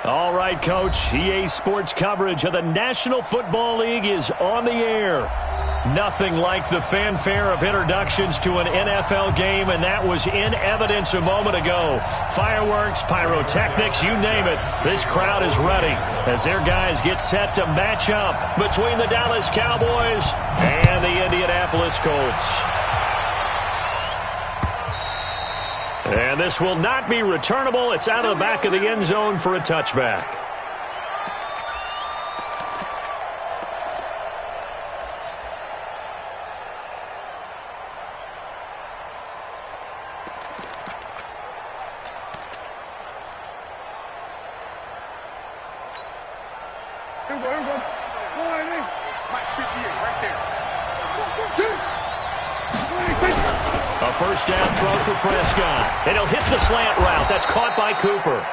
All right, Coach. EA Sports coverage of the National Football League is on the air. Nothing like the fanfare of introductions to an NFL game, and that was in evidence a moment ago. Fireworks, pyrotechnics, you name it. This crowd is ready as their guys get set to match up between the Dallas Cowboys and the Indianapolis Colts. And this will not be returnable. It's out of the back of the end zone for a touchback. A first down throw for Prescott. And he'll hit the slant route. That's caught by Cooper.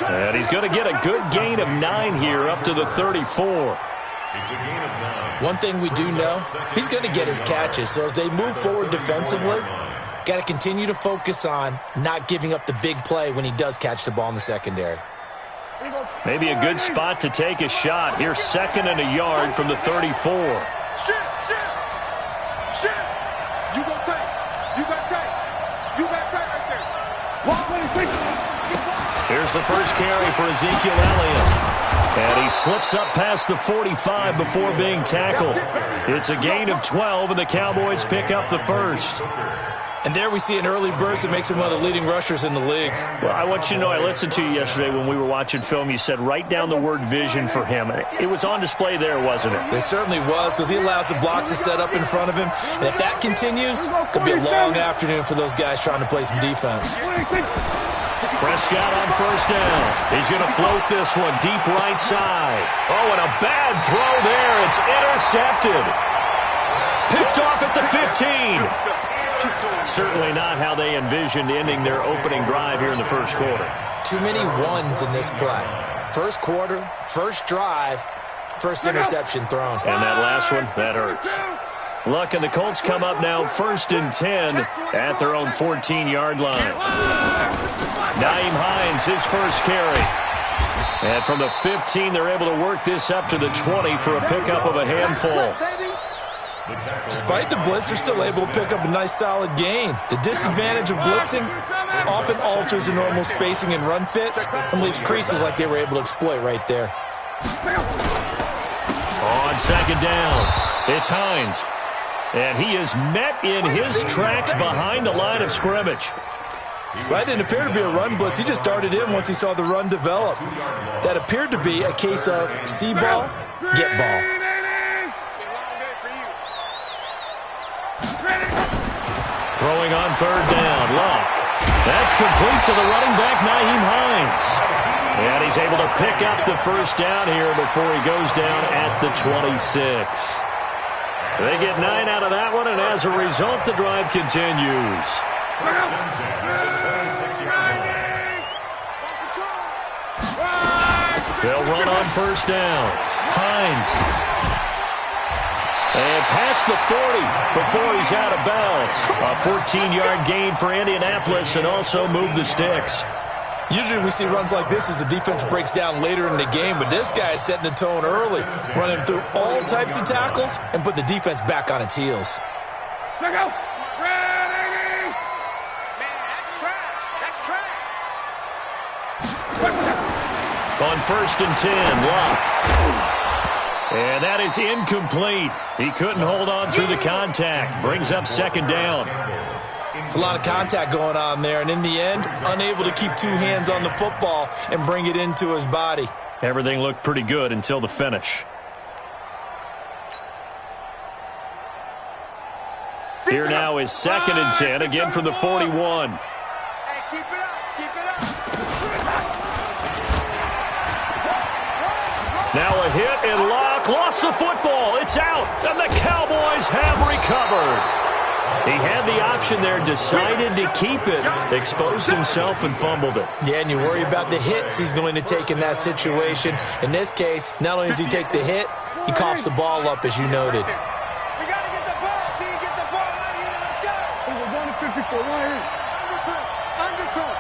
And he's going to get a good gain of 9 here up to the 34. One thing we do know, he's going to get his catches. So as they move forward defensively, got to continue to focus on not giving up the big play when he does catch the ball in the secondary. Maybe a good spot to take a shot. Here's 2nd and a yard from the 34. Here's the first carry for Ezekiel Elliott. And he slips up past the 45 before being tackled. It's a gain of 12, and the Cowboys pick up the first. And there we see an early burst that makes him one of the leading rushers in the league. Well, I want you to know, I listened to you yesterday when we were watching film. You said write down the word vision for him. It was on display there, wasn't it? It certainly was, because he allows the blocks to set up in front of him. And if that continues, it could be a long afternoon for those guys trying to play some defense. Prescott on first down. He's going to float this one deep right side. Oh, and a bad throw there. It's intercepted. Picked off at the 15. Certainly not how they envisioned ending their opening drive here in the first quarter. Too many ones in this play. First quarter, first drive, first interception thrown. And that last one, that hurts. Luck, and the Colts come up now 1st and 10 at their own 14-yard line. Nyheim Hines, his first carry. And from the 15, they're able to work this up to the 20 for a pickup of a handful. Despite the blitz, they're still able to pick up a nice solid gain. The disadvantage of blitzing often alters the normal spacing and run fits and leaves creases like they were able to exploit right there. On 2nd down, it's Hines. And he is met in his tracks behind the line of scrimmage. That didn't appear to be a run blitz. He just darted in once he saw the run develop. That appeared to be a case of see ball, get ball. Throwing on 3rd down, Luck. That's complete to the running back, Nyheim Hines. And he's able to pick up the first down here before he goes down at the 26. They get 9 out of that one, and as a result, the drive continues. They'll run on first down. Hines. And past the 40 before he's out of bounds. A 14-yard gain for Indianapolis and also move the sticks. Usually we see runs like this as the defense breaks down later in the game, but this guy is setting the tone early, running through all types of tackles and put the defense back on its heels. Check out. Ready. Man, that's trash. On 1st and 10, Luck. And that is incomplete. He couldn't hold on through the contact. Brings up 2nd down. It's a lot of contact going on there, and in the end, unable to keep 2 hands on the football and bring it into his body. Everything looked pretty good until the finish. Here now is 2nd and 10, again from the 41. Hey, keep it up. Now a hit, and Locke lost the football. It's out, and the Cowboys have recovered. He had the option there, decided to keep it, exposed himself and fumbled it. Yeah, and you worry about the hits he's going to take in that situation. In this case, not only does he take the hit, he coughs the ball up, as you noted. We got to get the ball. See, get the ball right here. Let's go. Over 154 right here. Undercut.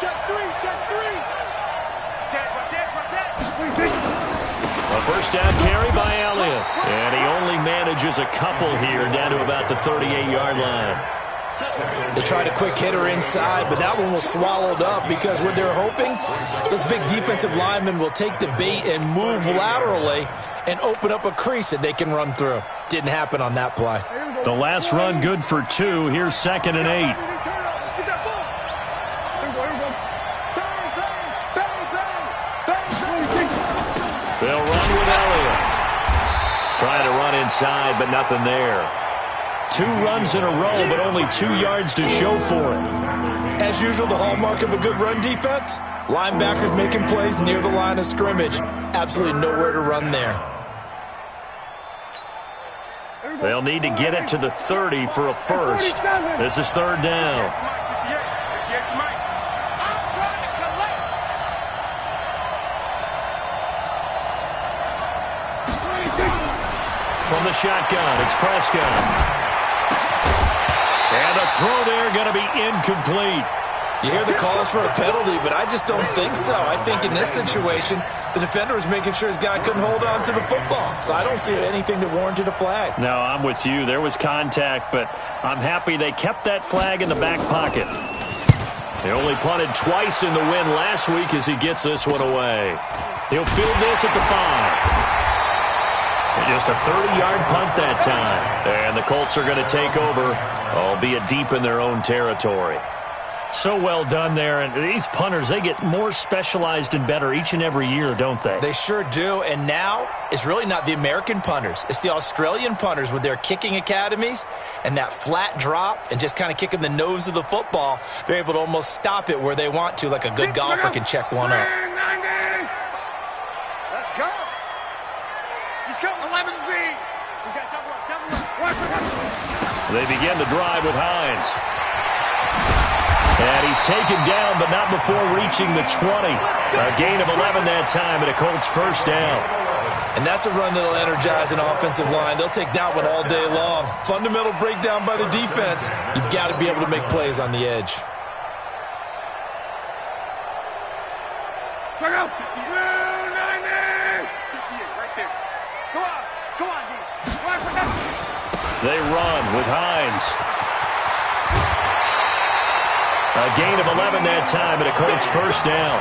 Check 3. A first down carry by Elliott. And he only manages a couple here down to about the 38-yard line. They tried a quick hitter inside, but that one was swallowed up because what they're hoping, those big defensive linemen will take the bait and move laterally and open up a crease that they can run through. Didn't happen on that play. The last run good for 2. Here's 2nd and 8. They'll run with Elliott. Trying to run inside, but nothing there. 2 runs in a row, but only 2 yards to show for it. As usual, the hallmark of a good run defense, linebackers making plays near the line of scrimmage. Absolutely nowhere to run there. They'll need to get it to the 30 for a first. This is 3rd down. From the shotgun, it's Prescott. And the throw there going to be incomplete. You hear the calls for a penalty, but I just don't think so. I think in this situation, the defender was making sure his guy couldn't hold on to the football. So I don't see anything that warranted a flag. No, I'm with you. There was contact, but I'm happy they kept that flag in the back pocket. They only punted twice in the win last week as he gets this one away. He'll field this at the 5. Just a 30-yard punt that time. And the Colts are going to take over, albeit deep in their own territory. So well done there. And these punters, they get more specialized and better each and every year, don't they? They sure do. And now it's really not the American punters. It's the Australian punters with their kicking academies and that flat drop and just kind of kicking the nose of the football. They're able to almost stop it where they want to, like a good golfer can check one up. Let's go. Let's go. 11B. We got double up. They begin the drive with Hines. And he's taken down, but not before reaching the 20. A gain of 11 that time, and a Colts first down. And that's a run that'll energize an offensive line. They'll take that one all day long. Fundamental breakdown by the defense. You've got to be able to make plays on the edge. Check out. 90. 58, right there. Go on. Go on, D. Go on, they run with Hines. A gain of 11 that time, and a Colts first down.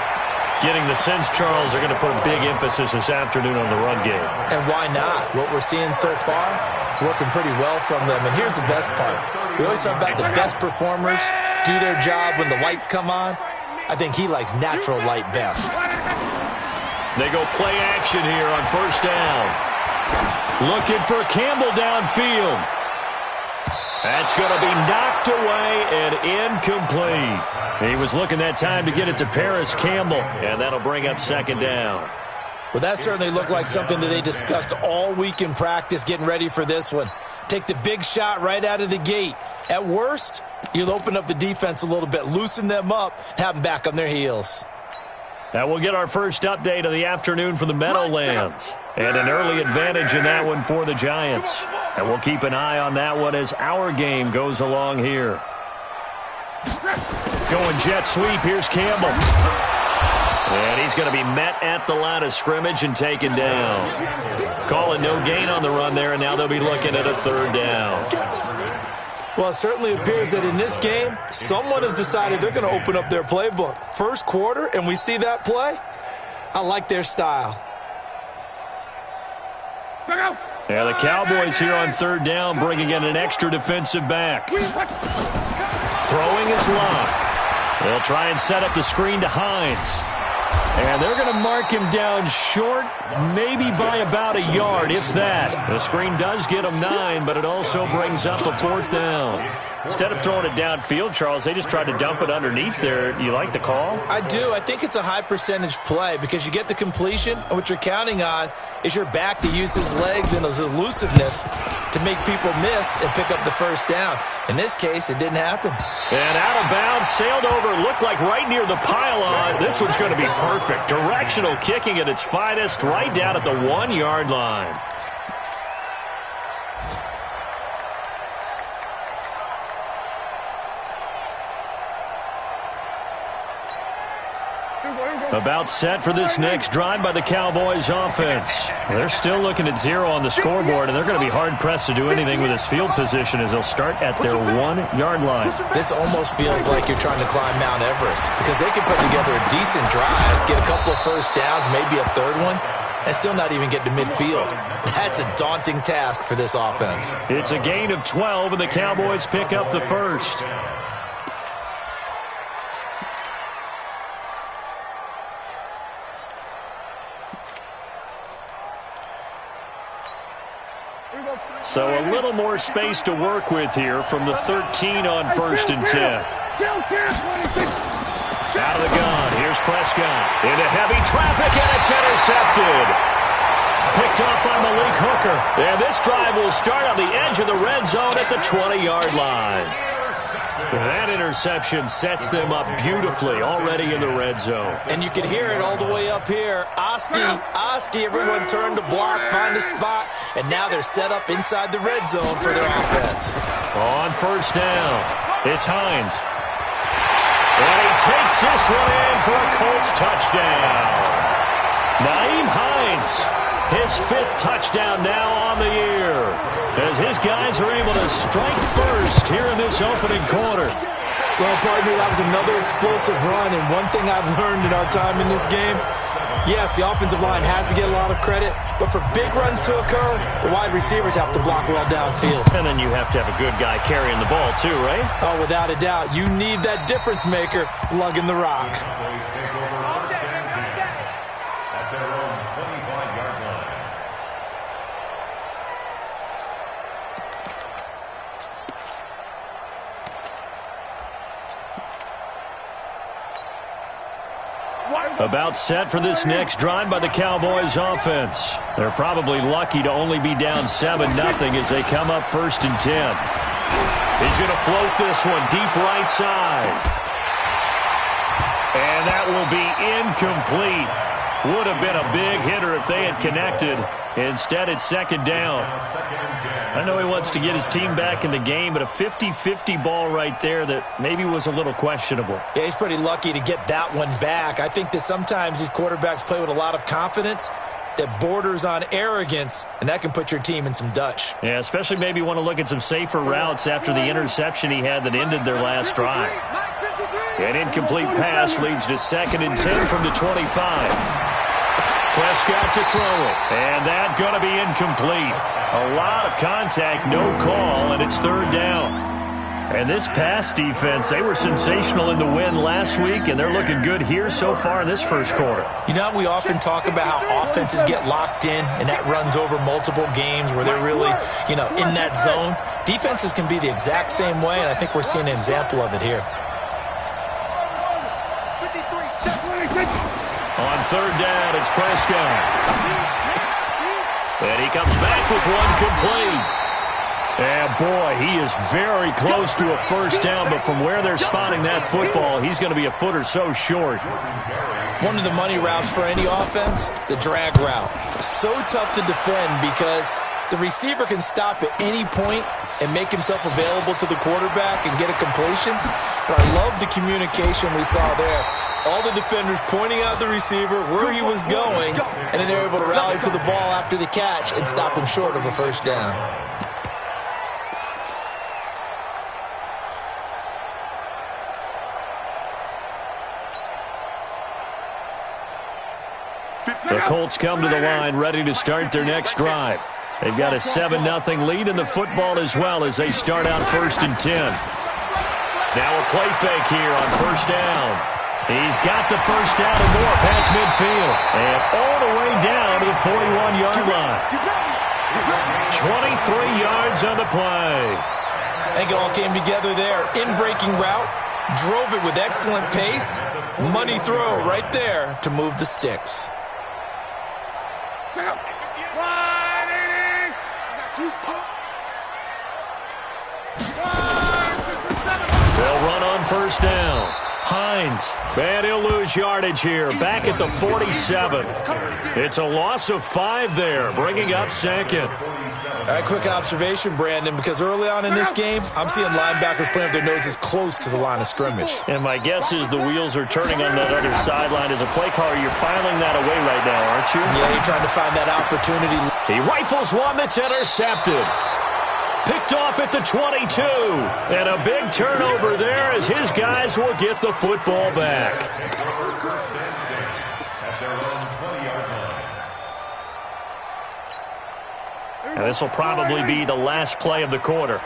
Getting the sense, Charles, are going to put a big emphasis this afternoon on the run game. And why not? What we're seeing so far, it's working pretty well from them. And here's the best part. We always talk about the best performers do their job when the lights come on. I think he likes natural light best. They go play action here on first down. Looking for Campbell downfield. That's going to be knocked away and incomplete. He was looking that time to get it to Paris Campbell, and that'll bring up second down. Well, that certainly looked like something that they discussed all week in practice getting ready for this one. Take the big shot right out of the gate. At worst, you'll open up the defense a little bit, loosen them up, have them back on their heels. Now we'll get our first update of the afternoon from the Meadowlands. And an early advantage in that one for the Giants. And we'll keep an eye on that one as our game goes along here. Going jet sweep. Here's Campbell. And he's going to be met at the line of scrimmage and taken down. Calling no gain on the run there, and now they'll be looking at a third down. Well, it certainly appears that in this game, someone has decided they're going to open up their playbook. First quarter, and we see that play. I like their style. Yeah, the Cowboys here on third down, bringing in an extra defensive back. Throwing is Locke. They'll try and set up the screen to Hines. And they're going to mark him down short, maybe by about a yard, if that. The screen does get him 9, but it also brings up a fourth down. Instead of throwing it downfield, Charles, they just tried to dump it underneath there. You like the call? I do. I think it's a high percentage play because you get the completion, and what you're counting on is your back to use his legs and his elusiveness to make people miss and pick up the first down. In this case, it didn't happen. And out of bounds, sailed over, looked like right near the pylon. This one's going to be perfect. Directional kicking at its finest, right down at the 1-yard line. About set for this next drive by the Cowboys offense. They're still looking at 0 on the scoreboard, and they're going to be hard-pressed to do anything with this field position as they'll start at their 1-yard line. This almost feels like you're trying to climb Mount Everest because they can put together a decent drive, get a couple of first downs, maybe a third one, and still not even get to midfield. That's a daunting task for this offense. It's a gain of 12, and the Cowboys pick up the first. So a little more space to work with here from the 13 on 1st and 10. Out of the gun. Here's Prescott. Into heavy traffic, and it's intercepted. Picked off by Malik Hooker. And this drive will start on the edge of the red zone at the 20-yard line. That interception sets them up beautifully already in the red zone. And you can hear it all the way up here. Oski, everyone turned to block, find a spot, and now they're set up inside the red zone for their offense. On 1st down, it's Hines. And he takes this one in for a Colts touchdown. Nyheim Hines, his 5th touchdown now on the year, as his guys are able to strike first here in this opening quarter. Well, partner, that was another explosive run, and one thing I've learned in our time in this game, yes, the offensive line has to get a lot of credit, but for big runs to occur, the wide receivers have to block well downfield. And then you have to have a good guy carrying the ball too, right? Oh, without a doubt. You need that difference maker lugging the rock. About set for this next drive by the Cowboys offense. They're probably lucky to only be down 7-0 as they come up 1st and 10. He's going to float this one deep right side. And that will be incomplete. Would have been a big hitter if they had connected. Instead, it's 2nd down. I know he wants to get his team back in the game, but a 50-50 ball right there that maybe was a little questionable. Yeah, he's pretty lucky to get that one back. I think that sometimes these quarterbacks play with a lot of confidence that borders on arrogance, and that can put your team in some Dutch. Yeah, especially maybe want to look at some safer routes after the interception he had that ended their last drive. An incomplete pass leads to 2nd and 10 from the 25. Prescott to throw it, and that's going to be incomplete. A lot of contact, no call, and it's 3rd down. And this pass defense, they were sensational in the win last week, and they're looking good here so far in this 1st quarter. You know, we often talk about how offenses get locked in, and that runs over multiple games where they're really, in that zone. Defenses can be the exact same way, and I think we're seeing an example of it here. On 3rd down, it's Prescott. And he comes back with one complete. And boy, he is very close to a 1st down, but from where they're spotting that football, he's going to be a foot or so short. One of the money routes for any offense, the drag route. So tough to defend because the receiver can stop at any point and make himself available to the quarterback and get a completion. But I love the communication we saw there. All the defenders pointing out the receiver, where he was going, and then they're able to rally to the ball after the catch and stop him short of a 1st down. The Colts come to the line ready to start their next drive. They've got a 7-0 lead in the football as well as they start out 1st and 10. Now a play fake here on 1st down. He's got the 1st down and more past midfield. And all the way down to the 41-yard line. 23 yards on the play. I think it all came together there. In-breaking route, drove it with excellent pace. Money throw right there to move the sticks. They'll run on 1st down. Hines. And he'll lose yardage here, back at the 47. It's a loss of 5 there, bringing up second. All right, quick observation, Brandon, because early on in this game, I'm seeing linebackers playing with their noses close to the line of scrimmage. And my guess is the wheels are turning on that other sideline. As a play caller, you're filing that away right now, aren't you? Yeah, you're trying to find that opportunity. He rifles one that's intercepted. Picked off at the 22. And a big turnover there as his guys will get the football back. And this will probably be the last play of the quarter.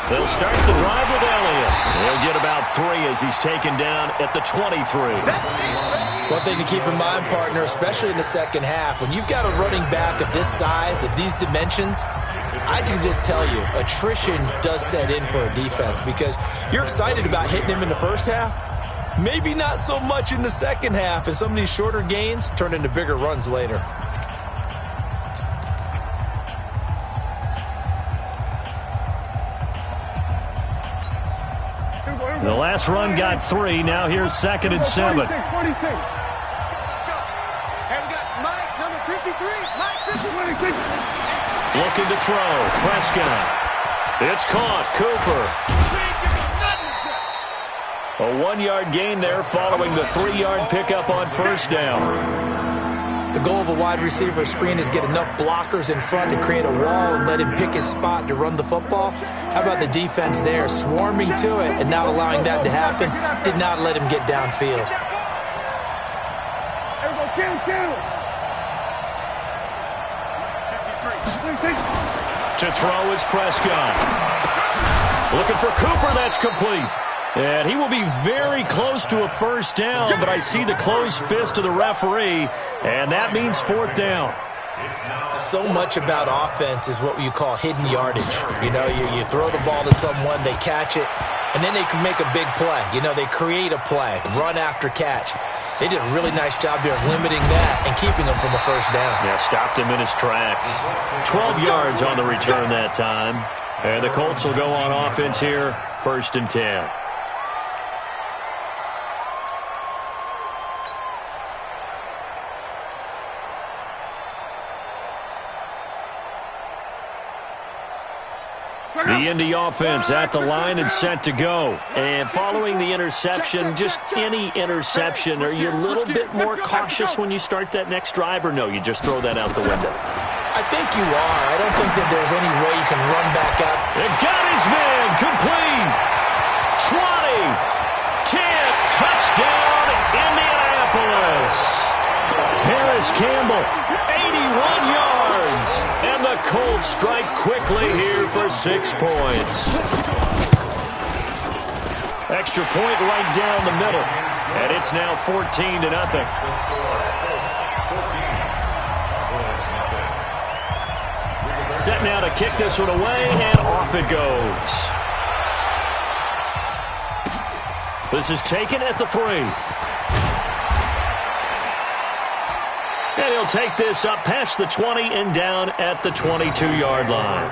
They'll start the drive with Elliott. He'll get about 3 as he's taken down at the 23. One thing to keep in mind, partner, especially in the second half, when you've got a running back of this size, of these dimensions, I can just tell you, attrition does set in for a defense because you're excited about hitting him in the first half. Maybe not so much in the second half, and some of these shorter gains turn into bigger runs later. The last run got 3. Now here's 2nd and 7. Let's go. Hey, we got Mike, number 53. Mike, 56. Looking to throw. Prescott. It's caught. Cooper. A 1-yard gain there following the 3-yard pickup on first down. The goal of a wide receiver screen is get enough blockers in front to create a wall and let him pick his spot to run the football. How about the defense there, swarming to it and not allowing that to happen? Did not let him get downfield. To throw is Prescott. Looking for Cooper. That's complete. And he will be very close to a first down, but I see the closed fist of the referee, and that means 4th down. So much about offense is what you call hidden yardage. You know, you throw the ball to someone, they catch it, and then they can make a big play. You know, they create a play, run after catch. They did a really nice job there of limiting that and keeping him from a first down. Yeah, stopped him in his tracks. 12 yards on the return that time. And the Colts will go on offense here, 1st and 10. The Indy offense at the line and set to go. And following the interception, just any interception, are you a little bit more cautious when you start that next drive, or no, you just throw that out the window? I think you are. I don't think that there's any way you can run back up. It got his man, complete. 20, 10, touchdown, Indianapolis. Harris Campbell, 81 yards. And the Colts strike quickly here for 6 points. Extra point right down the middle. And it's now 14-0. Set now to kick this one away, and off it goes. This is taken at the 3. And he'll take this up past the 20 and down at the 22-yard line.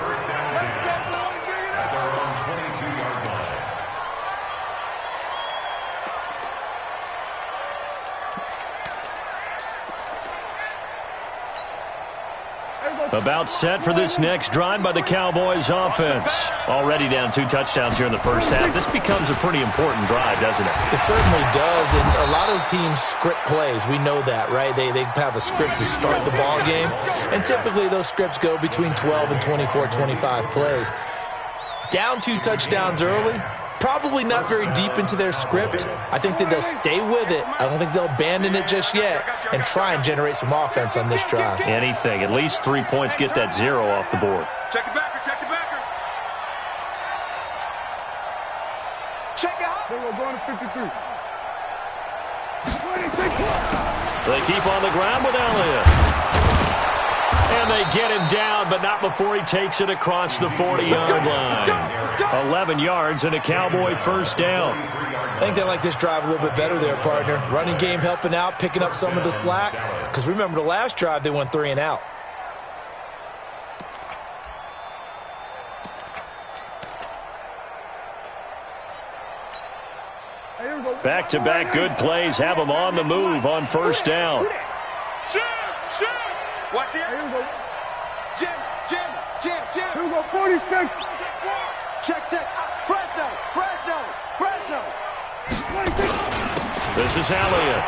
About set for this next drive by the Cowboys offense. Already down 2 touchdowns here in the first half. This becomes a pretty important drive, doesn't it? It certainly does, and a lot of teams script plays. We know that, right? They have a script to start the ball game, and typically those scripts go between 12 and 24, 25 plays. Down 2 touchdowns early, probably not very deep into their script. I think that they'll stay with it. I don't think they'll abandon it just yet and try and generate some offense on this drive. Anything. At least 3 points, get that 0 off the board. Check the backer, check the backer. Check out. They will go to 53. They keep on the ground with Elliott. And they get him down, but not before he takes it across the 40-yard line. 11 yards and a Cowboy first down. I think they like this drive a little bit better there, partner. Running game helping out, picking up some of the slack. Because remember, the last drive, they went 3 and out. Back-to-back good plays have them on the move on first down. Watch here. Here we go. Jim. Here we go, 46. Check. Fresno. 26. This is Elliott.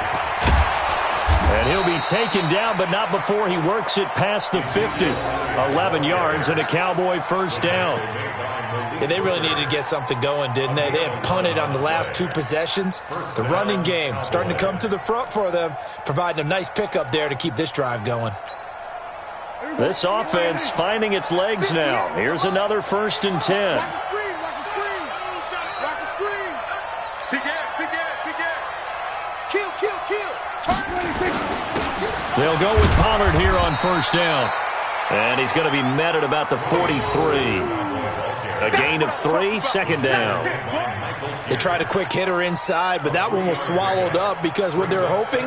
And he'll be taken down, but not before he works it past the 50. 11 yards and a Cowboy first down. Yeah, they really needed to get something going, didn't they? They had punted on the last 2 possessions. The running game starting to come to the front for them, providing a nice pickup there to keep this drive going. This offense finding its legs now. Here's another 1st and 10. Watch the screen. Peek it. Kill. They'll go with Pollard here on first down. And he's going to be met at about the 43. A gain of 3, second down. They tried a quick hitter inside, but that one was swallowed up because what they're hoping,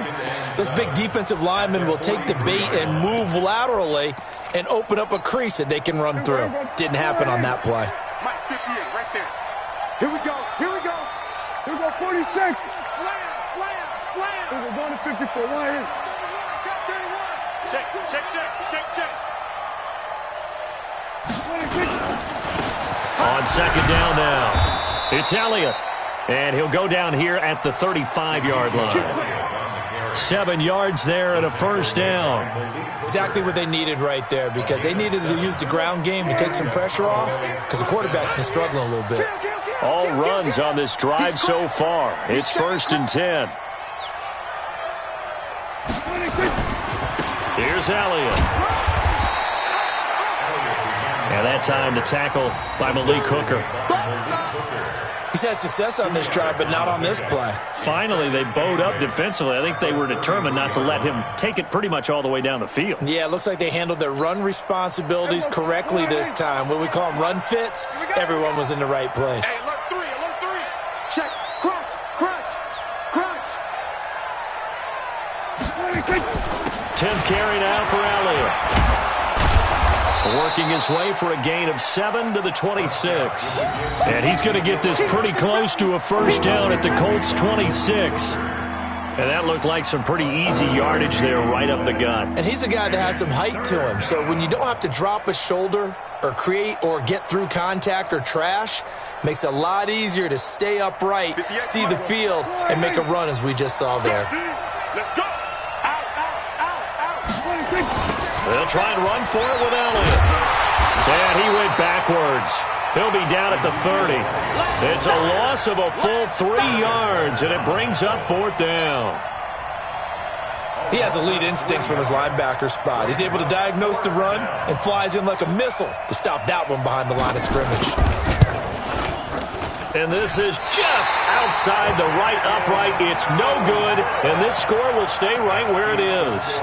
those big defensive linemen will take the bait and move laterally and open up a crease that they can run through. Didn't happen on that play. Mike 58 right there. Here we go, 46. Slam. We're going to 54. Right here. Check. 26. On second down now, it's Elliott. And he'll go down here at the 35-yard line. 7 yards there and a first down. Exactly what they needed right there, because they needed to use the ground game to take some pressure off, because the quarterback's been struggling a little bit. All runs on this drive so far. It's 1st and 10. Here's Elliott. And that time the tackle by Malik Hooker. He's had success on this drive, but not on this play. Finally, they bowed up defensively. I think they were determined not to let him take it pretty much all the way down the field. Yeah, it looks like they handled their run responsibilities correctly this time. What we call them run fits, everyone was in the right place. Hey, alert 3. Check. Crunch. 10th carry now for Elliott. Working his way for a gain of 7 to the 26. And he's going to get this pretty close to a first down at the Colts 26. And that looked like some pretty easy yardage there right up the gut. And he's a guy that has some height to him. So when you don't have to drop a shoulder or create or get through contact or trash, makes it a lot easier to stay upright, see the field, and make a run as we just saw there. Let's go. They'll try and run for it with Elliott. And he went backwards. He'll be down at the 30. It's a loss of a full 3 yards, and it brings up 4th down. He has elite instincts from his linebacker spot. He's able to diagnose the run and flies in like a missile to stop that one behind the line of scrimmage. And this is just outside the right upright. It's no good, and this score will stay right where it is.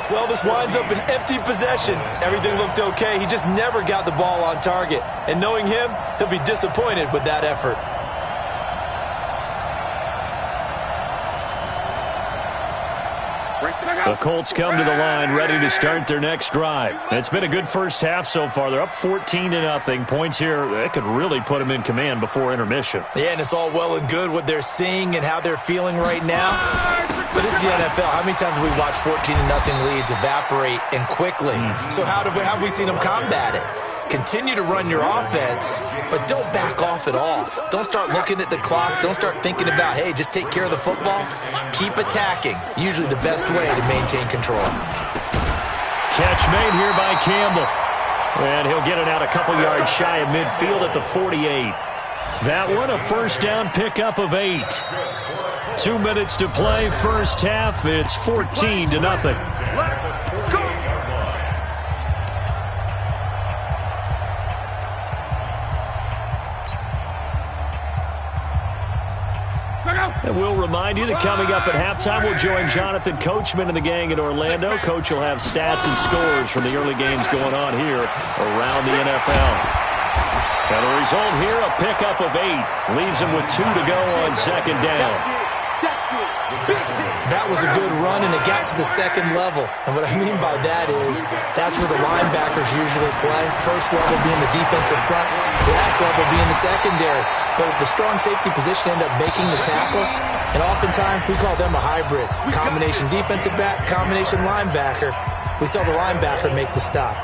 Well, this winds up an empty possession. Everything looked okay. He just never got the ball on target. And knowing him, he'll be disappointed with that effort. The Colts come to the line ready to start their next drive. It's been a good first half so far. They're up 14-0. Points here, that could really put them in command before intermission. Yeah, and it's all well and good what they're seeing and how they're feeling right now. But this is the NFL. How many times have we watched 14-0 leads evaporate and quickly? So how have we seen them combat it? Continue to run your offense, but don't back off at all. Don't start looking at the clock. Don't start thinking about, hey, just take care of the football. Keep attacking. Usually the best way to maintain control. Catch made here by Campbell. And he'll get it out a couple yards shy of midfield at the 48. That one a first down pickup of 8. 2 minutes to play first half. It's 14-0. And we'll remind you that coming up at halftime, we'll join Jonathan Coachman and the gang in Orlando. Coach will have stats and scores from the early games going on here around the NFL. And the result here, a pickup of 8. Leaves him with 2 to go on second down. That was a good run, and it got to the second level. And what I mean by that is that's where the linebackers usually play. First level being the defensive front, last level being the secondary. But the strong safety position ended up making the tackle, and oftentimes we call them a hybrid. Combination defensive back, combination linebacker. We saw the linebacker make the stop.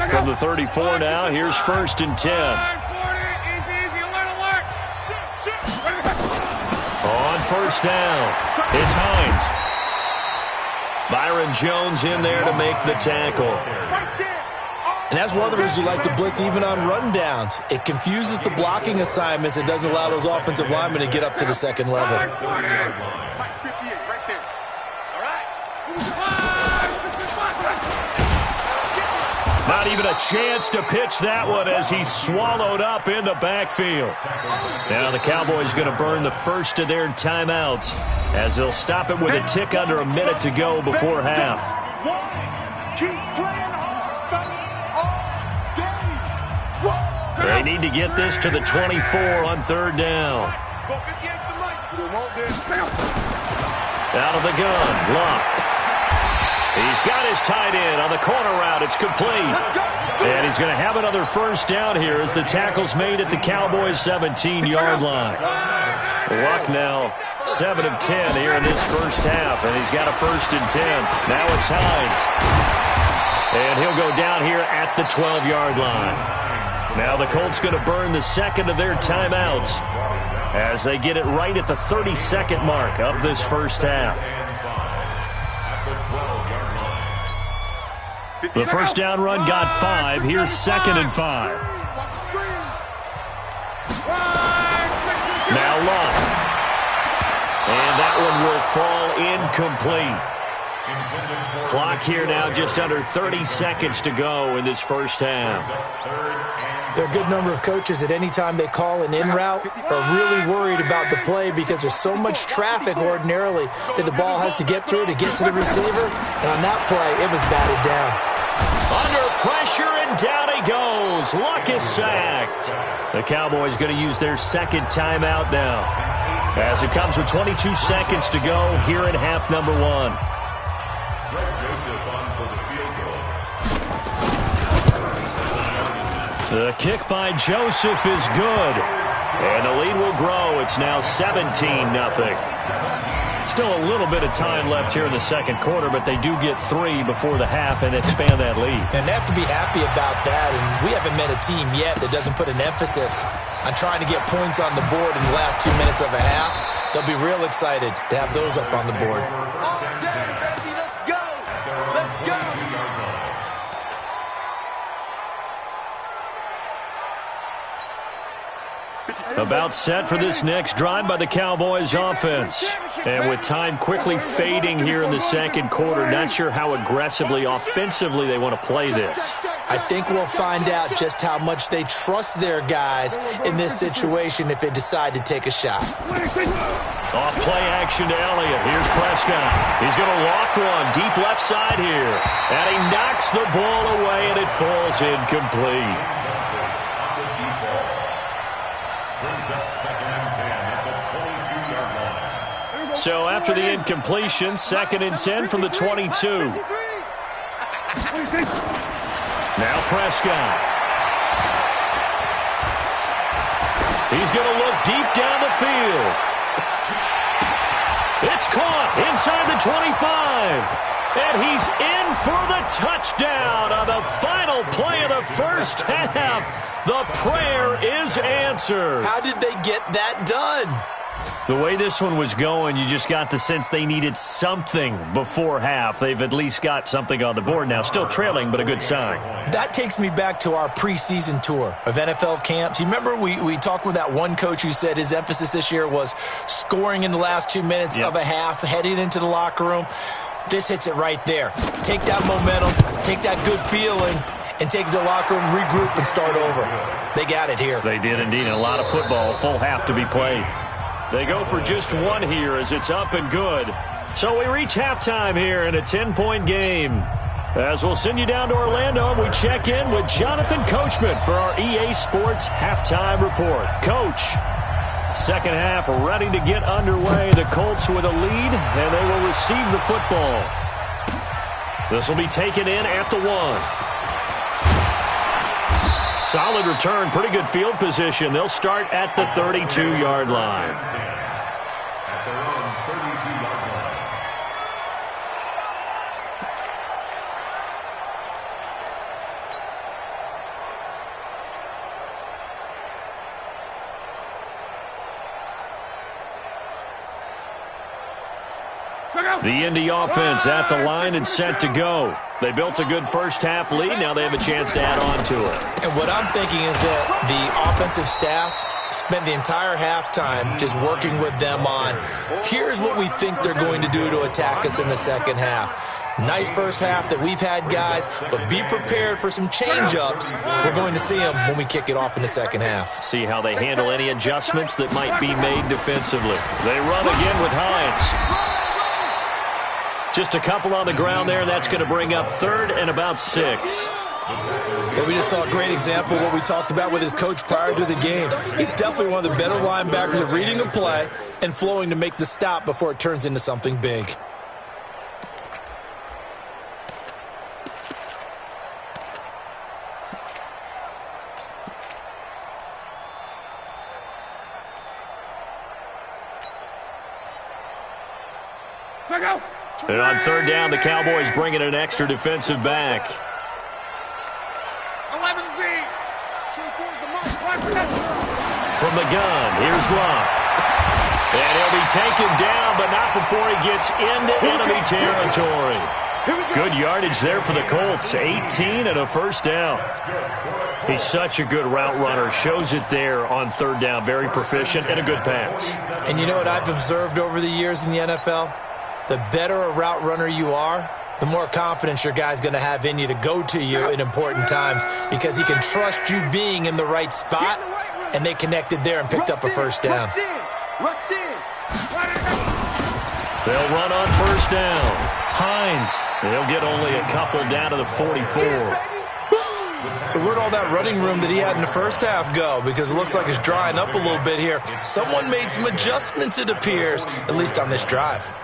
From the 34 now, here's 1st and 10. On 1st down, it's Hines. Byron Jones in there to make the tackle. And that's one of the reasons you like to blitz even on run downs. It confuses the blocking assignments. It doesn't allow those offensive linemen to get up to the second level. Not even a chance to pitch that one as he's swallowed up in the backfield. Now the Cowboys going to burn the first of their timeouts as they'll stop it with a tick under a minute to go before half. They need to get this to the 24 on 3rd down. Out of the gun, Luck. He's got his tight end on the corner route. It's complete. And he's going to have another first down here as the tackle's made at the Cowboys' 17-yard line. Luck now 7 of 10 here in this first half, and he's got a 1st and 10. Now it's Hines. And he'll go down here at the 12-yard line. Now the Colts going to burn the second of their timeouts as they get it right at the 32nd mark of this first half. The first down run got 5. Here's 2nd and 5. Now Luck. And that one will fall incomplete. Clock here now just under 30 seconds to go in this first half. There are a good number of coaches at any time they call an in route are really worried about the play because there's so much traffic ordinarily that the ball has to get through to get to the receiver. And on that play, it was batted down. Under pressure, and down he goes. Luck is sacked. The Cowboys going to use their second timeout now as it comes with 22 seconds to go here in half number 1. The kick by Joseph is good. And the lead will grow. It's now 17-0. Still a little bit of time left here in the second quarter, but they do get 3 before the half and expand that lead. And they have to be happy about that. And we haven't met a team yet that doesn't put an emphasis on trying to get points on the board in the last 2 minutes of a half. They'll be real excited to have those up on the board. About set for this next drive by the Cowboys offense. And with time quickly fading here in the second quarter, not sure how aggressively, offensively they want to play this. I think we'll find out just how much they trust their guys in this situation if they decide to take a shot. Off play action to Elliott. Here's Prescott. He's going to loft one deep left side here. And he knocks the ball away, and it falls incomplete. So after the incompletion, 2nd and 10 from the 22. Now Prescott. He's going to look deep down the field. It's caught inside the 25. And he's in for the touchdown on the final play of the first half. The prayer is answered. How did they get that done? The way this one was going, you just got the sense they needed something before half. They've at least got something on the board now. Still trailing, but a good sign. That takes me back to our preseason tour of NFL camps. You remember we talked with that one coach who said his emphasis this year was scoring in the last 2 minutes of a half, heading into the locker room. This hits it right there. Take that momentum, take that good feeling, and take it to the locker room, regroup, and start over. They got it here. They did indeed. And a lot of football, full half to be played. They go for just one here as it's up and good. So we reach halftime here in a 10-point game. As we'll send you down to Orlando, and we check in with Jonathan Coachman for our EA Sports Halftime Report. Coach, second half ready to get underway. The Colts with a lead, and they will receive the football. This will be taken in at the 1. Solid return, pretty good field position. They'll start at the 32-yard line. The Indy offense at the line and set to go. They built a good first-half lead. Now they have a chance to add on to it. And what I'm thinking is that the offensive staff spent the entire halftime just working with them on, here's what we think they're going to do to attack us in the second half. Nice first half that we've had, guys, but be prepared for some change-ups. We're going to see them when we kick it off in the second half. See how they handle any adjustments that might be made defensively. They run again with Hines. Just a couple on the ground there, and that's going to bring up third and about 6. Well, we just saw a great example of what we talked about with his coach prior to the game. He's definitely one of the better linebackers at reading a play and flowing to make the stop before it turns into something big. And on third down, the Cowboys bring in an extra defensive back. 11B. From the gun, here's Love. And he'll be taken down, but not before he gets into enemy territory. Good yardage there for the Colts. 18 and a first down. He's such a good route runner. Shows it there on third down. Very proficient and a good pass. And you know what I've observed over the years in the NFL? The better a route runner you are, the more confidence your guy's going to have in you to go to you in important times because he can trust you being in the right spot, and they connected there and picked up a first down. They'll run on first down. Hines, he'll get only a couple down to the 44. So where'd all that running room that he had in the first half go? Because it looks like it's drying up a little bit here. Someone made some adjustments, it appears, at least on this drive.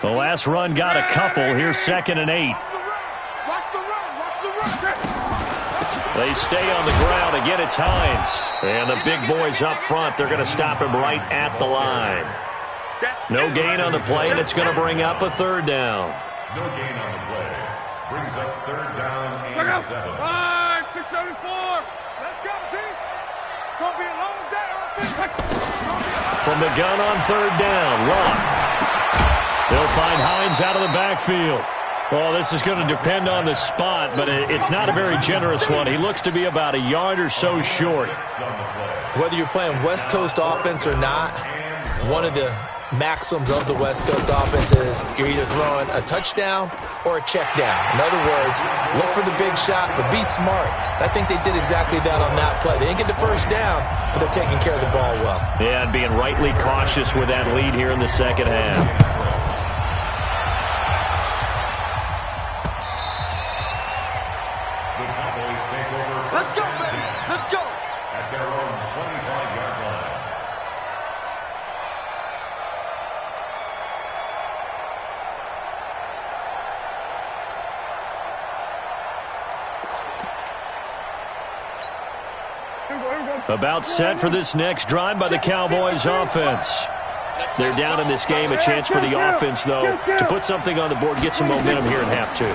The last run got a couple. Here's 2nd and 8. They stay on the ground. Again, it's Hines. And the big boys up front, they're going to stop him right at the line. No gain on the play, and it's going to bring up a third down. No gain on the play. Brings up third down and 7. 674. Let's go, D. It's going to be a long day, I think. From the gun on third down, Love. They'll find Hines out of the backfield. Well, this is going to depend on the spot, but it's not a very generous one. He looks to be about a yard or so short. Whether you're playing West Coast offense or not, one of the maxims of the West Coast offense is you're either throwing a touchdown or a check down. In other words, look for the big shot, but be smart. I think they did exactly that on that play. They didn't get the first down, but they're taking care of the ball well. Yeah, and being rightly cautious with that lead here in the second half. Let's go, baby. Let's go. At their own 25-yard line. About set for this next drive by the Cowboys offense. They're down in this game. A chance for the offense, though, to put something on the board, get some momentum here in half 2.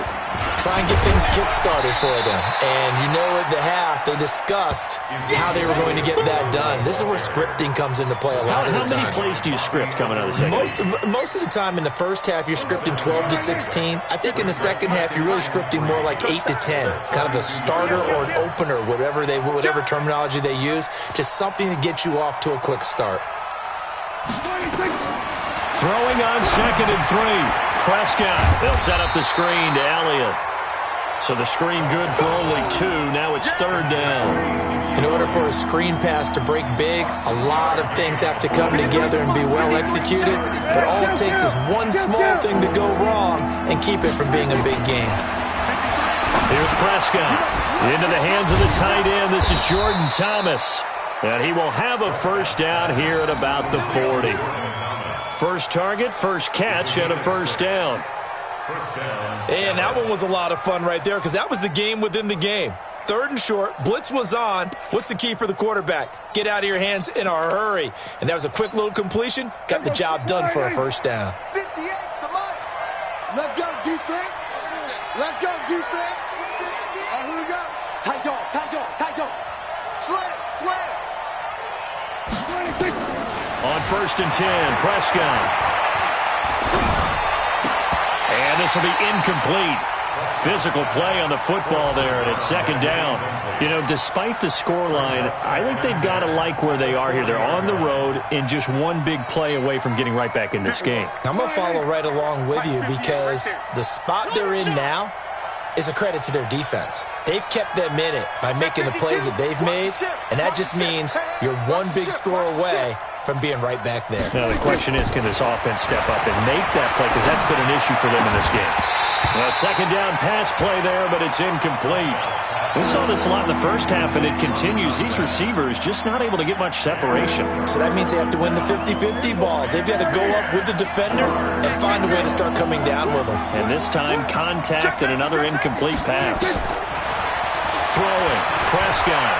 Try and get things kick-started for them. And you know at the half, they discussed how they were going to get that done. This is where scripting comes into play a lot of the time. How many plays do you script coming out of the second half? Most of the time in the first half, you're scripting 12 to 16. I think in the second half, you're really scripting more like 8 to 10. Kind of a starter or an opener, whatever terminology they use. Just something to get you off to a quick start. Throwing on 2nd and 3. Prescott. They'll set up the screen to Elliott. So the screen good for only 2. Now it's 3rd down. In order for a screen pass to break big, a lot of things have to come together and be well executed. But all it takes is one small thing to go wrong and keep it from being a big game. Here's Prescott. Into the hands of the tight end. This is Jordan Thomas. And he will have a first down here at about the 40. First target, first catch, and a first down. And that one was a lot of fun right there because that was the game within the game. 3rd and short, blitz was on. What's the key for the quarterback? Get out of your hands in a hurry. And that was a quick little completion. Got the job done for a first down. 58, the money. Let's go, defense. Let's go, defense. Here we go. Tight dog, tight dog, tight dog. Slam, slam. On 1st and 10, Prescott. And this will be incomplete. Physical play on the football there, and it's 2nd down. You know, despite the scoreline, I think they've got to like where they are here. They're on the road and just one big play away from getting right back in this game. I'm going to follow right along with you because the spot they're in now is a credit to their defense. They've kept them in it by making the plays that they've made, and that just means you're one big score away from being right back there. Now, the question is, can this offense step up and make that play? Because that's been an issue for them in this game. Well, 2nd down pass play there, but it's incomplete. We saw this a lot in the first half, and it continues. These receivers just not able to get much separation. So that means they have to win the 50-50 balls. They've got to go up with the defender and find a way to start coming down with them. And this time, contact and another incomplete pass. Throwing, Prescott.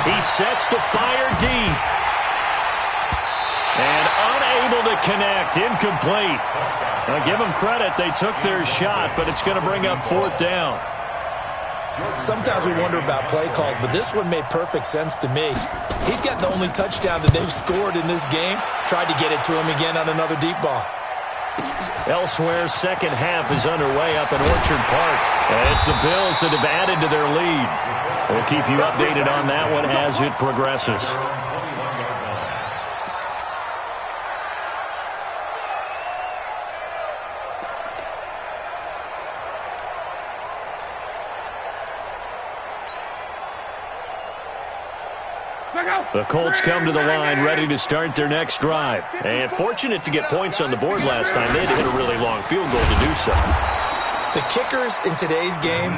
He sets to fire deep. And unable to connect, incomplete. Now, give them credit, they took their shot, but it's going to bring up 4th down. Sometimes we wonder about play calls, but this one made perfect sense to me. He's got the only touchdown that they've scored in this game. Tried to get it to him again on another deep ball. Elsewhere, 2nd half is underway up in Orchard Park. And it's the Bills that have added to their lead. We'll keep you updated on that one as it progresses. The Colts come to the line ready to start their next drive. And fortunate to get points on the board last time. They had to hit a really long field goal to do so. The kickers in today's game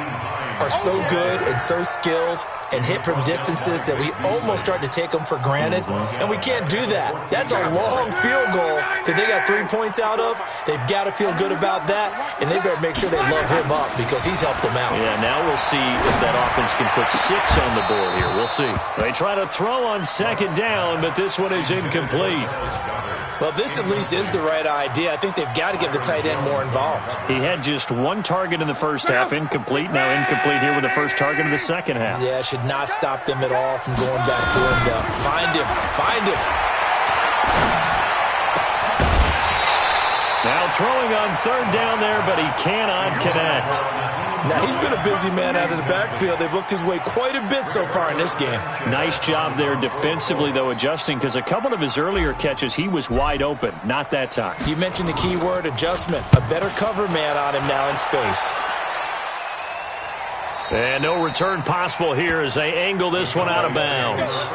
are so good and so skilled and hit from distances that we almost start to take them for granted, and we can't do that. That's a long field goal that they got 3 points out of. They've got to feel good about that, and they better make sure they love him up because he's helped them out. Yeah, now we'll see if that offense can put 6 on the board here. We'll see. They try to throw on 2nd down, but this one is incomplete. Well, this at least is the right idea. I think they've got to get the tight end more involved. He had just 1 target in the first half, incomplete. Now incomplete here with the first target of the second half. Yeah, should not stop them at all from going back to him to find him. Find him. Now throwing on 3rd down there, but he cannot connect. Now, he's been a busy man out of the backfield. They've looked his way quite a bit so far in this game. Nice job there defensively, though, adjusting, because a couple of his earlier catches, he was wide open. Not that time. You mentioned the key word, adjustment. A better cover man on him now in space. And no return possible here as they angle this one out of bounds.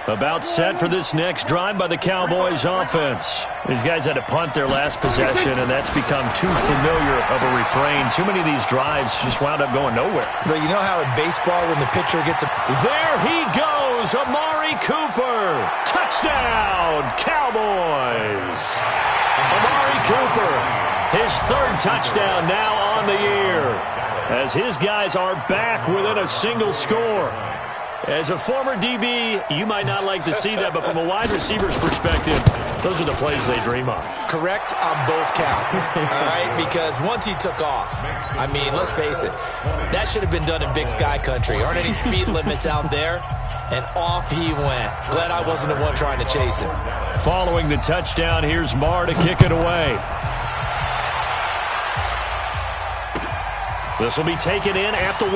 About set for this next drive by the Cowboys offense. These guys had to punt their last possession, and that's become too familiar of a refrain. Too many of these drives just wound up going nowhere. But you know how in baseball when the pitcher gets a... There he goes, Amari Cooper. Touchdown, Cowboys. Amari Cooper, his 3rd touchdown now on the year, as his guys are back within a single score. As a former DB, you might not like to see that, but from a wide receiver's perspective, those are the plays they dream of. Correct on both counts, all right? Because once he took off, I mean, let's face it, that should have been done in Big Sky Country. Aren't any speed limits out there? And off he went. Glad I wasn't the one trying to chase him. Following the touchdown, here's Marr to kick it away. This will be taken in at the 1.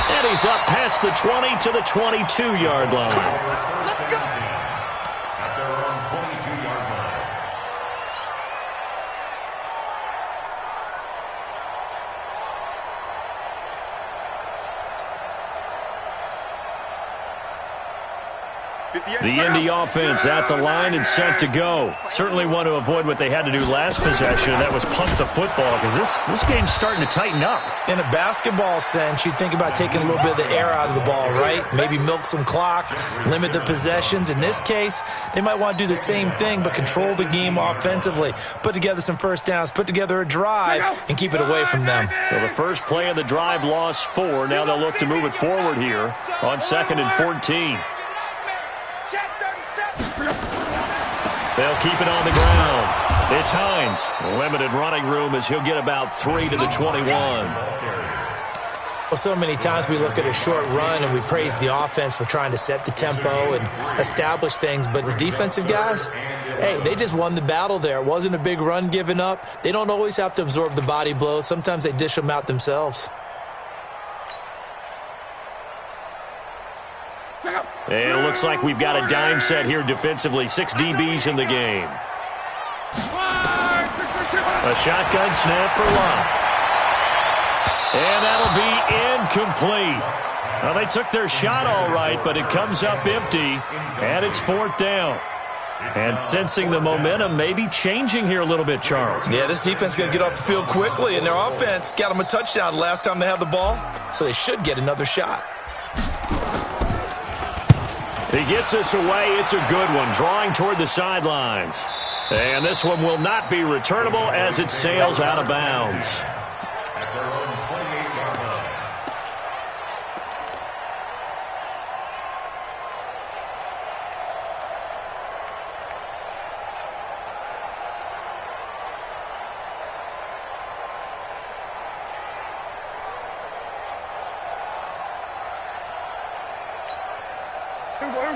And he's up past the 20 to the 22-yard line. Let's go. At their own 22-yard line. The Indy offense at the line and set to go. Certainly want to avoid what they had to do last possession, and that was punt the football, because this game's starting to tighten up. In a basketball sense, you think about taking a little bit of the air out of the ball, right? Maybe milk some clock, limit the possessions. In this case, they might want to do the same thing, but control the game offensively. Put together some first downs, put together a drive, and keep it away from them. Well, the first play of the drive lost 4. Now they'll look to move it forward here on 2nd and 14. They'll keep it on the ground. It's Hines. Limited running room as he'll get about 3 to the 21. Well, so many times we look at a short run and we praise the offense for trying to set the tempo and establish things, but the defensive guys, hey, they just won the battle there. It wasn't a big run given up. They don't always have to absorb the body blows. Sometimes they dish them out themselves. And it looks like we've got a dime set here defensively. 6 DBs in the game. A shotgun snap for Love. And that'll be incomplete. Well, they took their shot all right, but it comes up empty, and it's 4th down. And sensing the momentum maybe changing here a little bit, Charles. Yeah, this defense is going to get off the field quickly, and their offense got them a touchdown last time they had the ball, so they should get another shot. He gets us away. It's a good one, drawing toward the sidelines. And this one will not be returnable as it sails out of bounds. At their own 28-yard line.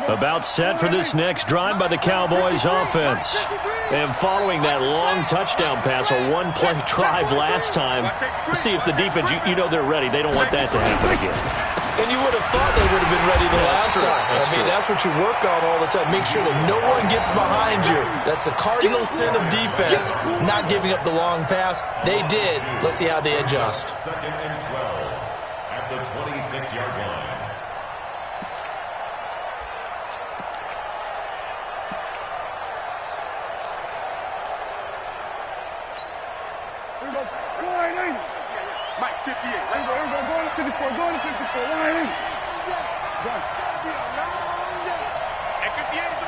About set for this next drive by the Cowboys offense. And following that long touchdown pass, a one-play drive last time, let's see if the defense, you know they're ready. They don't want that to happen again. And you would have thought they would have been ready the last time. That's what you work on all the time. Make sure that no one gets behind you. That's the cardinal sin of defense, not giving up the long pass. They did. Let's see how they adjust. 2nd and 12 at the 26-yard line. Mike, 58. Right? Go to 54. Go to 54. Right. At 58 is the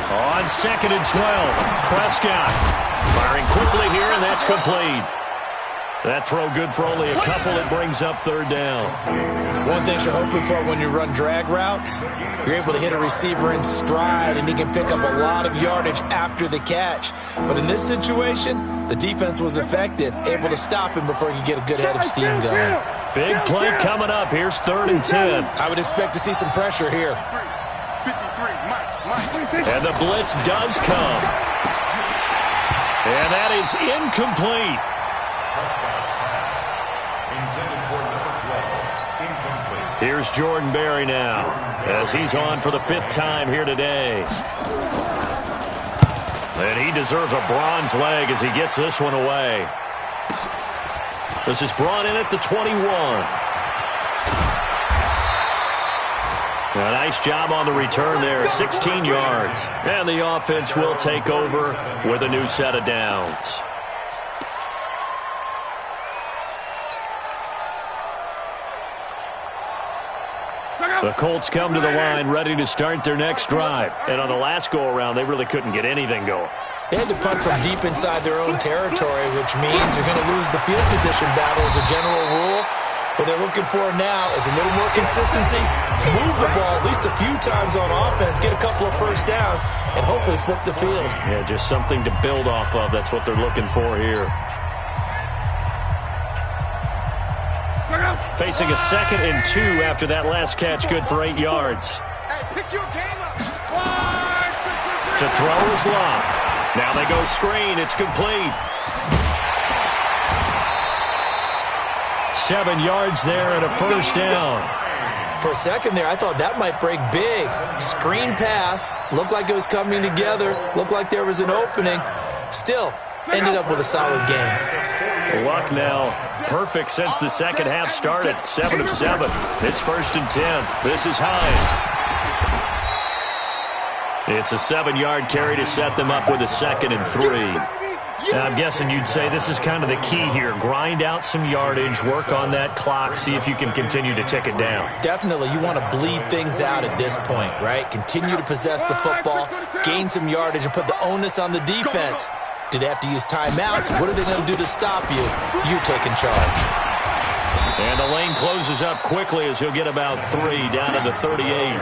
On 2nd and 12, Prescott firing quickly here, and that's complete. That throw good for only a couple. It brings up 3rd down. One thing you're hoping for when you run drag routes, you're able to hit a receiver in stride, and he can pick up a lot of yardage after the catch. But in this situation, the defense was effective, able to stop him before he could get a good head of steam going. Big play coming up. Here's 3rd and 10. I would expect to see some pressure here. 53. Mike. And the blitz does come. And that is incomplete. Here's Jordan Berry now, as he's on for the 5th time here today. And he deserves a bronze leg as he gets this one away. This is brought in at the 21. A nice job on the return there, 16 yards. And the offense will take over with a new set of downs. The Colts come to the line ready to start their next drive. And on the last go-around, they really couldn't get anything going. They had to punt from deep inside their own territory, which means you're going to lose the field position battle as a general rule. What they're looking for now is a little more consistency, move the ball at least a few times on offense, get a couple of first downs, and hopefully flip the field. Yeah, just something to build off of. That's what they're looking for here. Facing a 2nd and 2 after that last catch, good for 8 yards. Hey, pick your game up. To throw is Love. Now they go screen. It's complete. 7 yards there and a first down. For a second there, I thought that might break big. Screen pass. Looked like it was coming together. Looked like there was an opening. Still, ended up with a solid game. Luck now perfect since the second half started. 7 of 7. It's 1st and 10. This is Hines. It's a 7-yard carry to set them up with a 2nd and 3. Now, I'm guessing you'd say this is kind of the key here. Grind out some yardage, work on that clock, see if you can continue to tick it down. Definitely. You want to bleed things out at this point, right? Continue to possess the football, gain some yardage, and put the onus on the defense. Do they have to use timeouts? What are they going to do to stop you? You're taking charge. And the lane closes up quickly as he'll get about 3 down to the 38.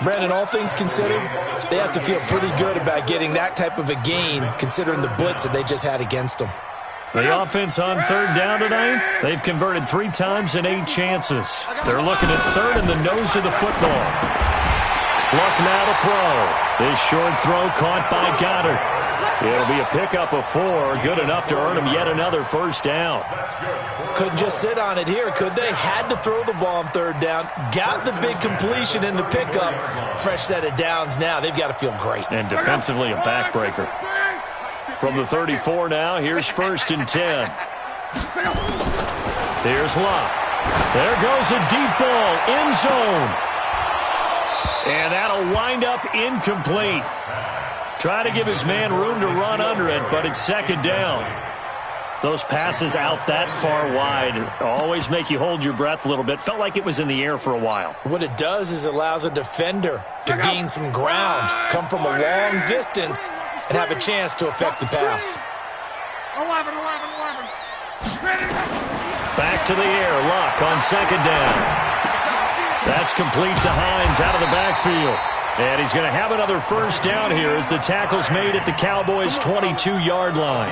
Brandon, all things considered, they have to feel pretty good about getting that type of a gain, considering the blitz that they just had against them. The offense on 3rd down tonight, they've converted 3 times in 8 chances. They're looking at 3rd in the nose of the football. Luck now to throw. This short throw caught by Goddard. It'll be a pickup of 4, good enough to earn him yet another first down. Couldn't just sit on it here, could they? Had to throw the ball on 3rd down. Got the big completion in the pickup. Fresh set of downs now. They've got to feel great. And defensively, a backbreaker. From the 34 now, here's 1st and 10. Here's Luck. There goes a deep ball, end zone. And that'll wind up incomplete. Try to give his man room to run under it, but it's 2nd down. Those passes out that far wide always make you hold your breath a little bit. Felt like it was in the air for a while. What it does is it allows a defender to gain some ground, come from a long distance, and have a chance to affect the pass. 11. Back to the air. Luck on 2nd down. That's complete to Hines out of the backfield. And he's going to have another first down here as the tackle's made at the Cowboys' 22-yard line.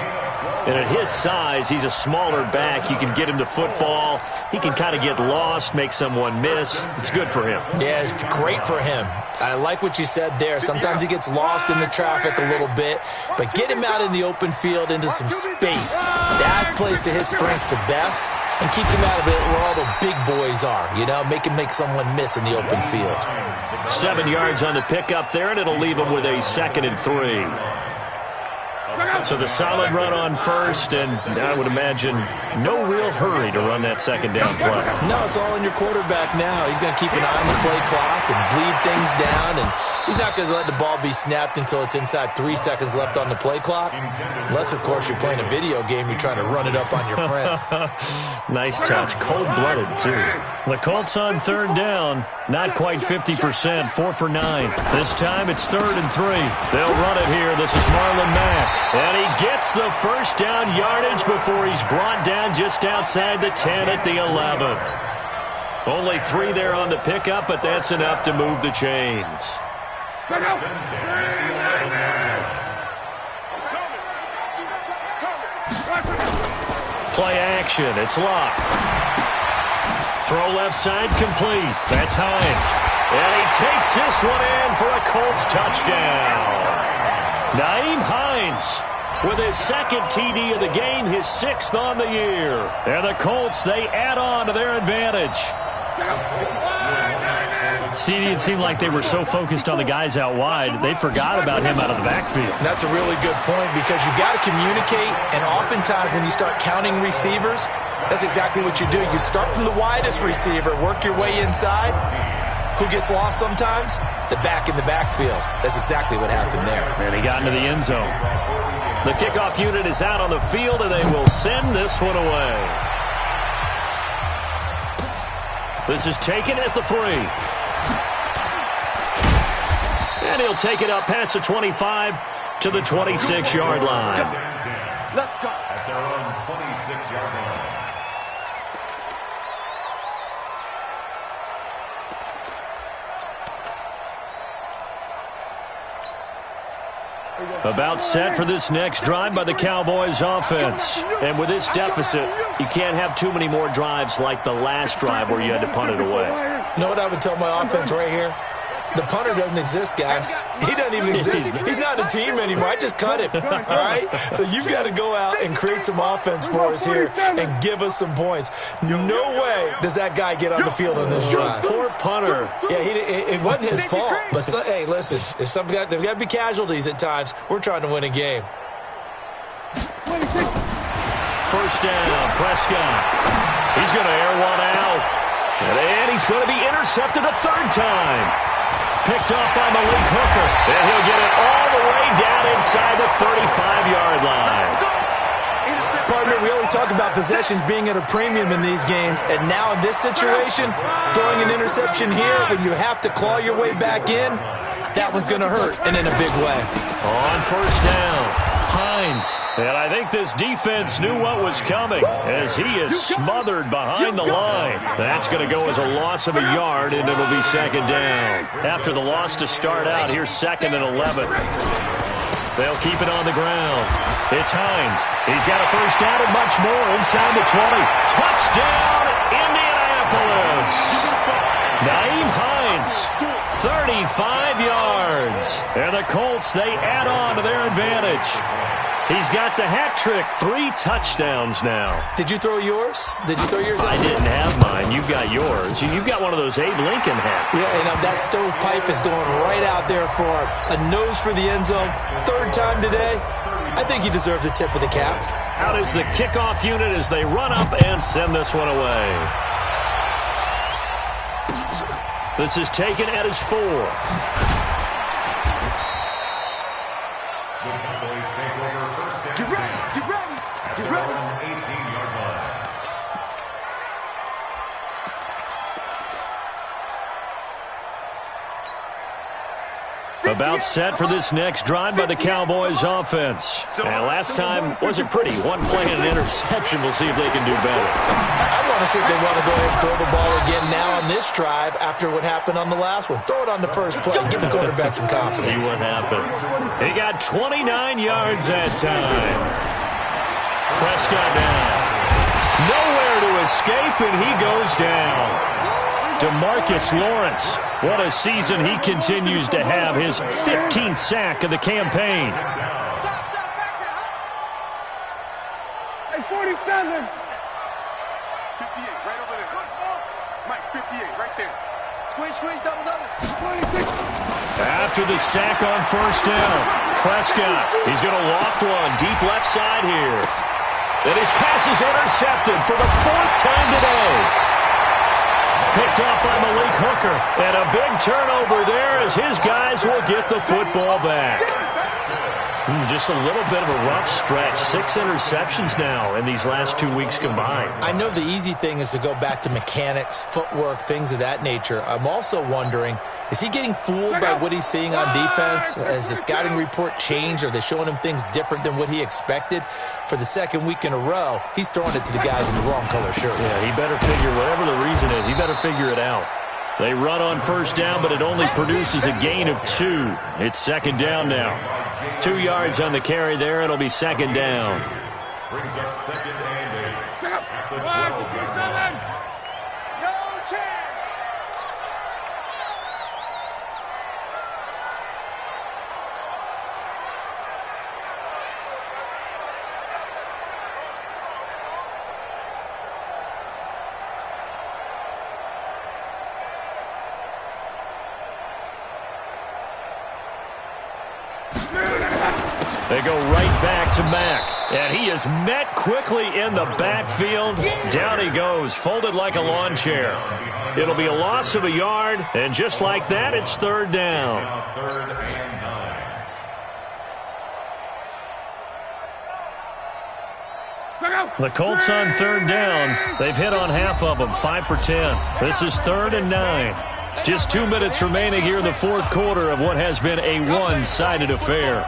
And at his size, he's a smaller back. You can get him to football. He can kind of get lost, make someone miss. It's good for him. Yeah, it's great for him. I like what you said there. Sometimes he gets lost in the traffic a little bit, but get him out in the open field into some space. That plays to his strengths the best and keeps him out of it where all the big boys are, you know, make someone miss in the open field. 7 yards on the pickup there, and it'll leave him with a 2nd and 3. So the solid run on 1st, and I would imagine no real hurry to run that 2nd down play. No, it's all in your quarterback now. He's going to keep an eye on the play clock and bleed things down, and he's not going to let the ball be snapped until it's inside 3 seconds left on the play clock. Unless, of course, you're playing a video game, you're trying to run it up on your friend. Nice touch. Cold-blooded, too. The Colts on 3rd down. Not quite 50%. 4 for 9. This time it's 3rd and 3. They'll run it here. This is Marlon Mack. And he gets the first down yardage before he's brought down just outside the 10 at the 11. Only 3 there on the pickup, but that's enough to move the chains. Play action. It's Luck. Throw left side complete. That's Hines. And he takes this one in for a Colts touchdown. Nyheim Hines with his 2nd TD of the game, his 6th on the year. And the Colts, they add on to their advantage. CD, it seemed like they were so focused on the guys out wide, they forgot about him out of the backfield. That's a really good point because you've got to communicate, and oftentimes when you start counting receivers, that's exactly what you do. You start from the widest receiver, work your way inside. Who gets lost sometimes? The back in the backfield. That's exactly what happened there. And he got into the end zone. The kickoff unit is out on the field, and they will send this one away. This is taken at the 3. And he'll take it up past the 25 to the 26-yard line. Let's go. At their own 26-yard line. About set for this next drive by the Cowboys offense. And with this deficit, you can't have too many more drives like the last drive where you had to punt it away. You know what I would tell my offense right here? The punter doesn't exist, guys. He doesn't even exist. He's not a team anymore. I just cut him, all right? So you've got to go out and create some offense for us here and give us some points. No way does that guy get on the field on this drive. Poor punter. Yeah, it wasn't his fault. But, hey, listen, if there's got to be casualties at times. We're trying to win a game. First down, Prescott. He's going to air one out. And he's going to be intercepted a third time. Picked off by Malik Hooker. And he'll get it all the way down inside the 35-yard line. Partner, we always talk about possessions being at a premium in these games. And now in this situation, throwing an interception here when you have to claw your way back in, that one's going to hurt, and in a big way. On first down, Hines. And I think this defense knew what was coming as he is smothered behind the line. That's going to go as a loss of a yard, and it'll be second down. After the loss to start out, here's 2nd and 11. They'll keep it on the ground. It's Hines. He's got a first down and much more inside the 20. Touchdown, Indianapolis. Nyheim Hines, 35 yards. And the Colts, they add on to their advantage. He's got the hat trick, 3 touchdowns now. Did you throw yours? Did you throw yours out? I didn't have mine. You've got yours. You've got one of those Abe Lincoln hats. Yeah, and that stovepipe is going right out there for a nose for the end zone. 3rd time today. I think he deserves a tip of the cap. Out is the kickoff unit as they run up and send this one away. This is taken at his 4. Get ready, get ready, get ready. 18-yard line. About set for this next drive by the Cowboys offense. And last time wasn't pretty. One play and an interception. We'll see if they can do better. I want to see if they want to go ahead and throw the ball again now on this drive after what happened on the last one. Throw it on the first play. Give the quarterback some confidence. See what happens. He got 29 yards that time. Prescott down. Nowhere to escape, and he goes down. DeMarcus Lawrence. What a season he continues to have. His 15th sack of the campaign. Hey, 47. 58, right over there. Mike, 58, right there. Squeeze, double. 26. After the sack on first down, Prescott, he's going to loft one deep left side here. And his pass is intercepted for the 4th time today. Picked off by Malik Hooker. And a big turnover there as his guys will get the football back. Just a little bit of a rough stretch. 6 interceptions now in these last 2 weeks combined. I know the easy thing is to go back to mechanics, footwork, things of that nature. I'm also wondering, is he getting fooled by what he's seeing on defense? Has the scouting report changed? Are they showing him things different than what he expected? For the 2nd week in a row, he's throwing it to the guys in the wrong color shirts. Yeah, he better figure, whatever the reason is, he better figure it out. They run on first down, but it only produces a gain of 2. It's second down now. 2 yards on the carry there. It'll be second down. Brings up 2nd and 8. At the 12-yard line. No chance. They go right back to Mack. And he is met quickly in the backfield. Down he goes, folded like a lawn chair. It'll be a loss of a yard, and just like that, it's 3rd down. Now 3rd and 9. The Colts on 3rd down. They've hit on half of them, 5 for 10. This is 3rd and 9. Just 2 minutes remaining here in the 4th quarter of what has been a one-sided affair.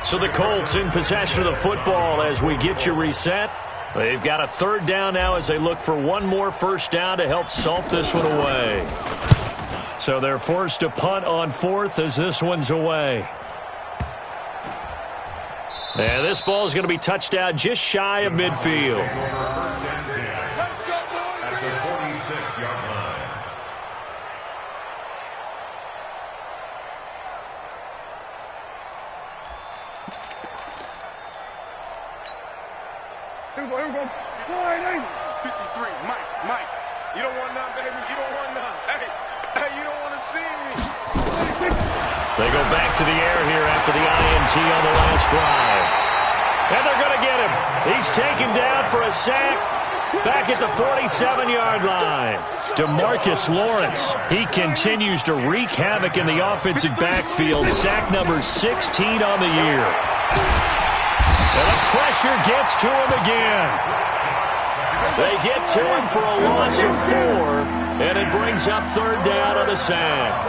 So the Colts in possession of the football as we get you reset. They've got a 3rd down now as they look for one more first down to help salt this one away. So they're forced to punt on 4th as this one's away. And this ball is going to be touched out just shy of midfield. At the 46-yard line. 53, Mike. You don't want none, baby. You don't want none. Hey, you don't want to see me. They go back to the air here after the INT on the last drive. And they're going to get him. He's taken down for a sack back at the 47-yard line. DeMarcus Lawrence, he continues to wreak havoc in the offensive backfield. Sack number 16 on the year. And the pressure gets to him again. They get to him for a loss of 4, and it brings up third down on the sack.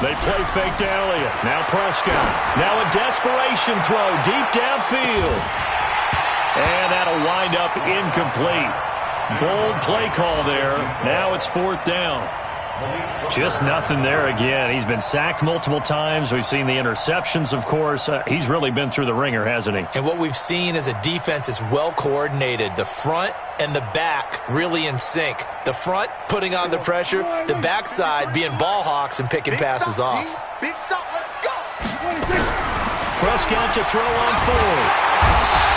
They play fake to Elliott. Now Prescott. Now a desperation throw deep downfield. And that'll wind up incomplete. Bold play call there. Now it's fourth down. Just nothing there again. He's been sacked multiple times. We've seen the interceptions, of course. He's really been through the ringer, hasn't he? And what we've seen is a defense that's well coordinated. The front and the back really in sync. The front putting on the pressure. The backside being ball hawks and picking passes off. Big stop, let's go. Prescott to throw on fourth.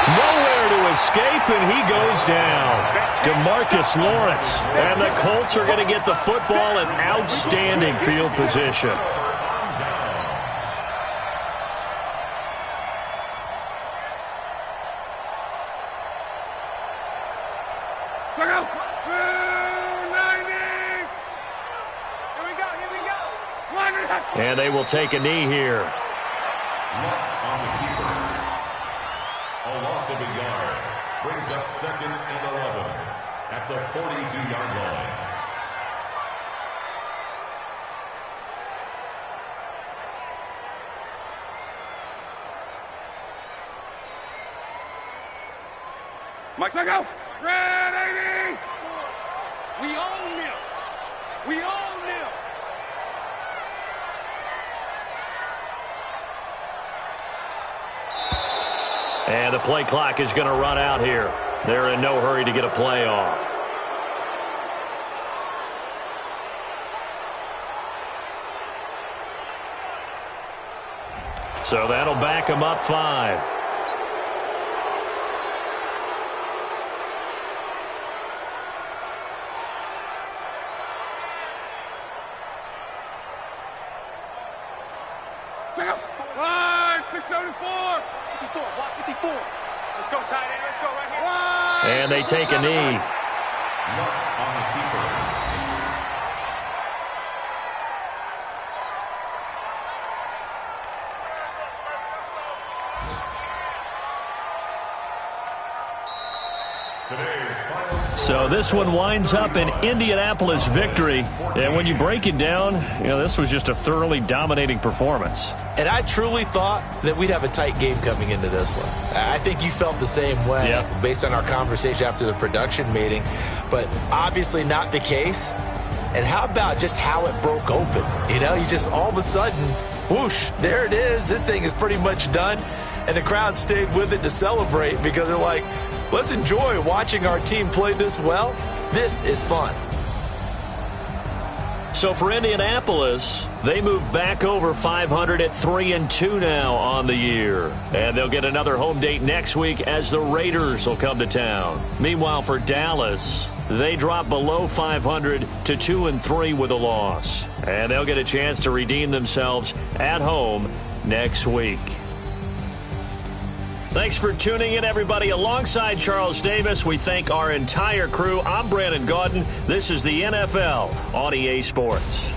Nowhere to escape, and he goes down. DeMarcus Lawrence. And the Colts are going to get the football in outstanding field position. And they will take a knee here. A loss of a yard brings up second and 11 at the 42-yard line. Mike, check out. Red 80. We own them. We own them. And the play clock is going to run out here. They're in no hurry to get a play off. So that'll back them up 5. Line 674. 54, block 54. Let's go, tight end. Let's go right here. And they take a knee. On the keeper. So this one winds up an Indianapolis victory. And when you break it down, this was just a thoroughly dominating performance. And I truly thought that we'd have a tight game coming into this one. I think you felt the same way based on our conversation after the production meeting. But obviously not the case. And how about just how it broke open? You just all of a sudden, whoosh, there it is. This thing is pretty much done. And the crowd stayed with it to celebrate because they're like, let's enjoy watching our team play this well. This is fun. So for Indianapolis, they move back over 500 at 3-2 now on the year. And they'll get another home date next week as the Raiders will come to town. Meanwhile, for Dallas, they drop below 500 to 2-3 with a loss. And they'll get a chance to redeem themselves at home next week. Thanks for tuning in, everybody. Alongside Charles Davis, we thank our entire crew. I'm Brandon Gaudin. This is the NFL on EA Sports.